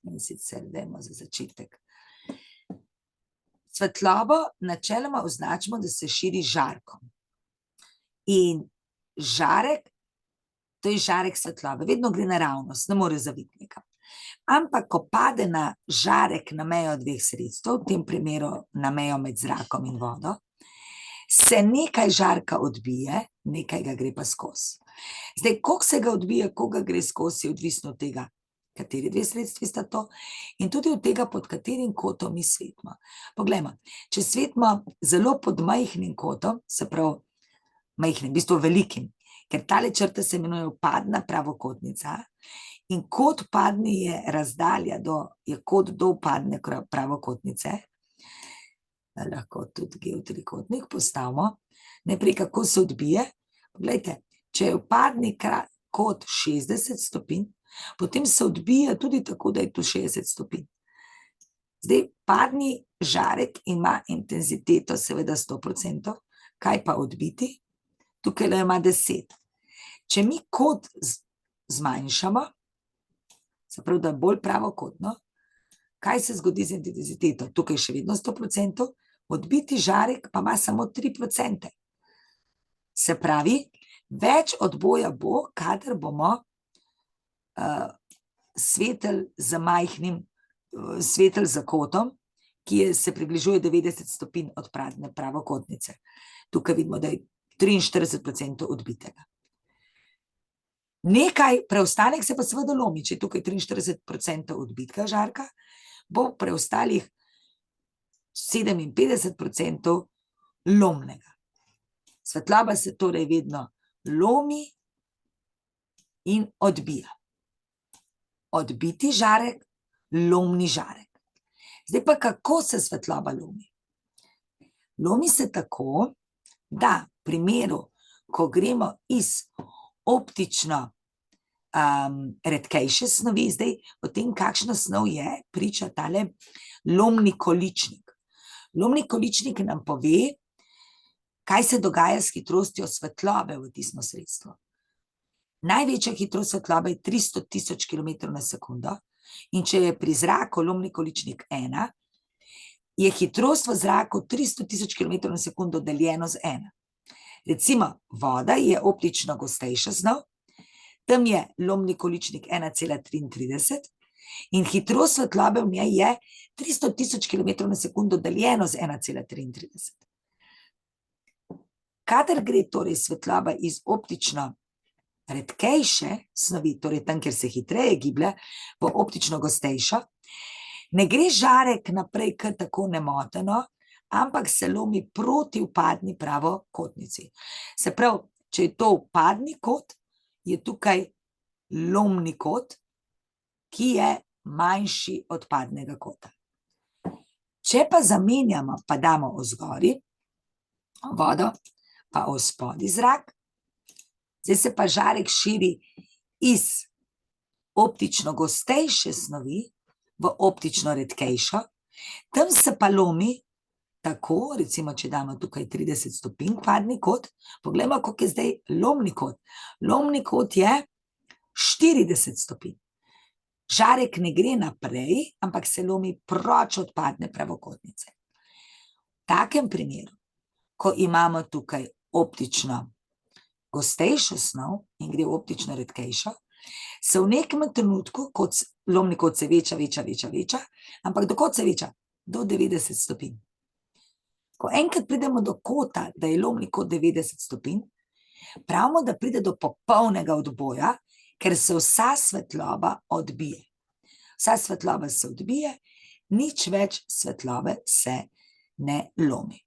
In sicer dajmo za začetek. Svetlobo načeloma označimo, da se širi žarkom. In žarek, to je žarek svetlobe, vedno gre naravnost, ne more zaviti nekam. Ampak, ko pade na žarek na mejo dveh sredstev, v tem primeru na mejo med zrakom in vodo, se nekaj žarka odbije, nekaj ga gre pa skozi. Zdaj, koliko se ga odbije, koliko gre skozi, je odvisno od tega, kateri dve sredstvi sta to, in tudi od tega, pod katerim kotom mi svetimo. Poglejmo, če svetimo zelo pod majhnim kotom, se pravi majhnim, v bistvu velikim, ker tale črta se imenuje vpadna pravokotnica, in kot vpadni je razdalja je kot do vpadne pravokotnice, lahko tudi geotrikotnik postavimo. Najprej, kako se odbije. Poglejte, če je vpadni kot 60 stopinj, potem se odbija tudi tako, da je tu 60 stopinj. Zdaj, vpadni žarek ima intenziteto seveda 100%, kaj pa odbiti? Tukaj ima 10. Če mi kot zmanjšamo, se pravi, da je bolj pravokotno, kaj se zgodi z intenziteto? Tukaj še vedno 100%, odbiti žarek pa ima samo 3%. Se pravi, več odboja bo, kadar bomo svetili z majhnim, svetili z kotom, ki se približuje 90 stopinj od vpadne pravokotnice. Tukaj vidimo, da je 43% odbitega. Nekaj, preostanek se pa seveda lomi, če je tukaj 43% odbitka žarka, bo preostalih 57% lomnega. Svetloba se torej vedno lomi in odbija. Odbiti žarek, lomni žarek. Zdaj pa, kako se svetloba lomi? Lomi se tako, da v primeru, ko gremo iz optično redkejše snovi, zdaj o tem, kakšna snov je, priča tale lomni količnik. Lomni količnik nam pove, kaj se dogaja s hitrostjo svetlobe v tistem sredstvu. Največja hitrost svetlobe je 300.000 km/s, in če je pri zraku lomni količnik 1, je hitrost v zraku 300.000 km/s deljeno z 1. Recimo, voda je optično gostejša snov, tam je lomni količnik 1,33 in hitrost svetlobe v njej je 300.000 km/s deljeno z 1,33. Kadar gre torej svetloba iz optično redkejše snovi, torej tam, kjer se hitreje giblje, v optično gostejšo, ne gre žarek naprej kar tako nemoteno, ampak se lomi proti vpadni pravokotnici. Se pravi, če je to vpadni kot, je tukaj lomni kot, ki je manjši od vpadnega kota. Če pa zamenjamo, pa damo ozgori vodo, pa ospodaj zrak, zdaj se pa žarek širi iz optično gostejše snovi v optično redkejšo, tam se pa lomi tako, recimo, če damo tukaj 30 stopinj vpadni kot, poglejmo, koliko je zdaj lomni kot. Lomni kot je 40 stopinj. Žarek ne gre naprej, ampak se lomi proč od vpadne pravokotnice. V takem primeru, ko imamo tukaj optično gostejšo snov in gre v optično redkejšo, se v nekem trenutku, lomni kot se veča, ampak do kod se veča? Do 90 stopinj. Ko enkrat pridemo do kota, da je lomni kot 90 stopinj, pravimo, da pride do popolnega odboja, ker se vsa svetloba odbije. Vsa svetloba se odbije, nič več svetlobe se ne lomi.